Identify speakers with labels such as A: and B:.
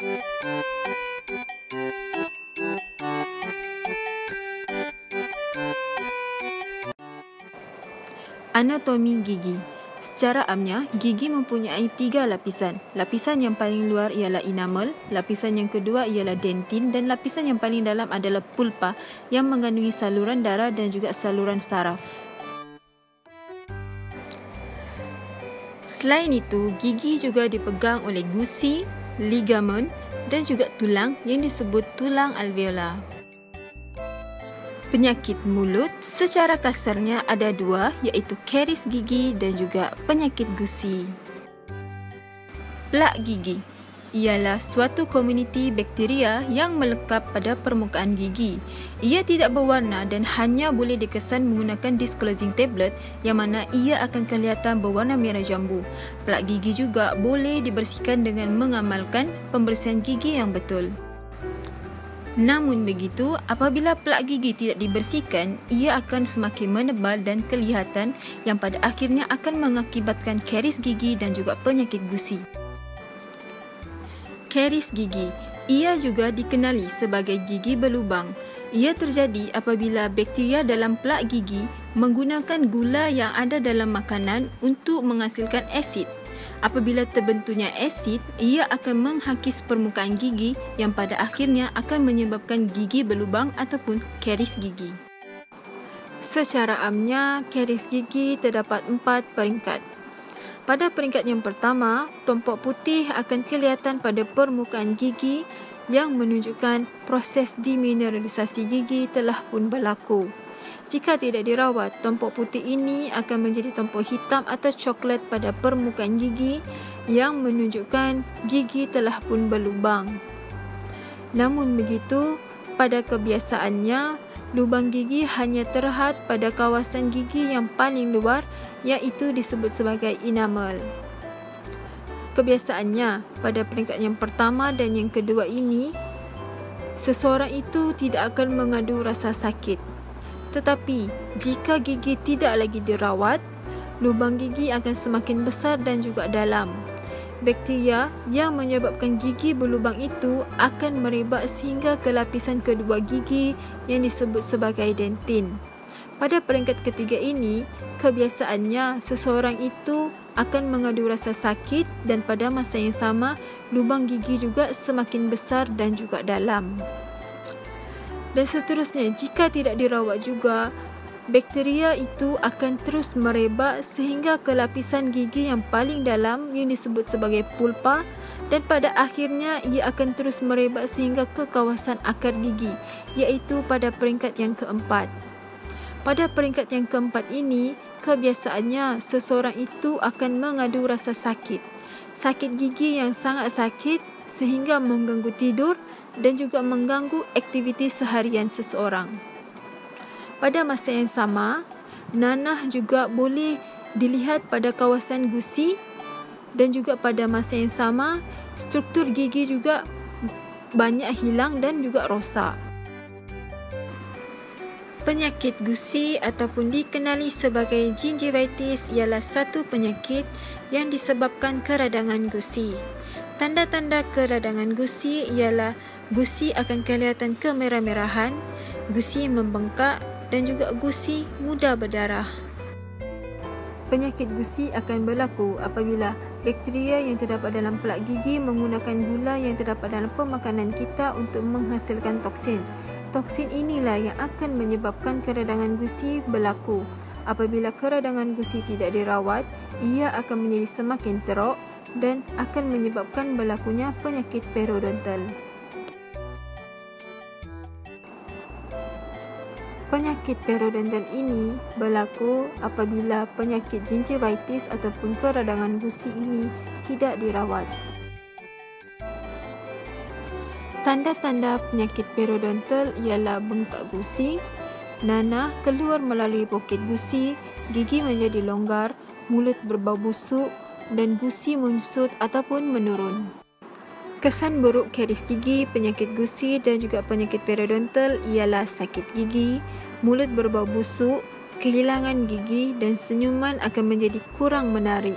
A: Anatomi gigi. Secara amnya, gigi mempunyai 3 lapisan. Lapisan yang paling luar ialah enamel, lapisan yang kedua ialah dentin dan lapisan yang paling dalam adalah pulpa yang mengandungi saluran darah dan juga saluran saraf. Selain itu, gigi juga dipegang oleh gusi, ligamen dan juga tulang yang disebut tulang alveolar. Penyakit mulut secara kasarnya ada 2, iaitu karies gigi dan juga penyakit gusi. Plak gigi ialah suatu komuniti bakteria yang melekat pada permukaan gigi. Ia tidak berwarna dan hanya boleh dikesan menggunakan disclosing tablet yang mana ia akan kelihatan berwarna merah jambu. Plak gigi juga boleh dibersihkan dengan mengamalkan pembersihan gigi yang betul. Namun begitu, apabila plak gigi tidak dibersihkan, ia akan semakin menebal dan kelihatan yang pada akhirnya akan mengakibatkan karies gigi dan juga penyakit gusi. Karies gigi, ia juga dikenali sebagai gigi berlubang. Ia terjadi apabila bakteria dalam plak gigi menggunakan gula yang ada dalam makanan untuk menghasilkan asid. Apabila terbentuknya asid, ia akan menghakis permukaan gigi yang pada akhirnya akan menyebabkan gigi berlubang ataupun karies gigi. Secara amnya, karies gigi terdapat 4 peringkat. Pada peringkat yang pertama, tompok putih akan kelihatan pada permukaan gigi yang menunjukkan proses demineralisasi gigi telah pun berlaku. Jika tidak dirawat, tompok putih ini akan menjadi tompok hitam atau coklat pada permukaan gigi yang menunjukkan gigi telah pun berlubang. Namun begitu, pada kebiasaannya, lubang gigi hanya terlihat pada kawasan gigi yang paling luar, iaitu disebut sebagai enamel. Kebiasaannya, pada peringkat yang pertama dan yang kedua ini, seseorang itu tidak akan mengadu rasa sakit. Tetapi, jika gigi tidak lagi dirawat, lubang gigi akan semakin besar dan juga dalam. Bakteria yang menyebabkan gigi berlubang itu akan merebak sehingga ke lapisan kedua gigi yang disebut sebagai dentin. Pada peringkat ketiga ini, kebiasaannya seseorang itu akan mengadu rasa sakit dan pada masa yang sama, lubang gigi juga semakin besar dan juga dalam. Dan seterusnya, jika tidak dirawat juga, bakteria itu akan terus merebak sehingga ke lapisan gigi yang paling dalam yang disebut sebagai pulpa dan pada akhirnya ia akan terus merebak sehingga ke kawasan akar gigi, iaitu pada peringkat yang keempat. Pada peringkat yang keempat ini, kebiasaannya seseorang itu akan mengadu rasa sakit. Sakit gigi yang sangat sakit sehingga mengganggu tidur dan juga mengganggu aktiviti seharian seseorang. Pada masa yang sama, nanah juga boleh dilihat pada kawasan gusi dan juga pada masa yang sama, struktur gigi juga banyak hilang dan juga rosak. Penyakit gusi ataupun dikenali sebagai gingivitis ialah satu penyakit yang disebabkan keradangan gusi. Tanda-tanda keradangan gusi ialah gusi akan kelihatan kemerah-merahan, gusi membengkak dan juga gusi mudah berdarah. Penyakit gusi akan berlaku apabila bakteria yang terdapat dalam plak gigi menggunakan gula yang terdapat dalam pemakanan kita untuk menghasilkan toksin. Toksin inilah yang akan menyebabkan keradangan gusi berlaku. Apabila keradangan gusi tidak dirawat, ia akan menjadi semakin teruk dan akan menyebabkan berlakunya penyakit periodontal. Penyakit periodontal ini berlaku apabila penyakit gingivitis ataupun keradangan gusi ini tidak dirawat. Tanda-tanda penyakit periodontal ialah bengkak gusi, nanah keluar melalui bukit gusi, gigi menjadi longgar, mulut berbau busuk dan gusi menyusut ataupun menurun. Kesan buruk karies gigi, penyakit gusi dan juga penyakit periodontal ialah sakit gigi, mulut berbau busuk, kehilangan gigi dan senyuman akan menjadi kurang menarik.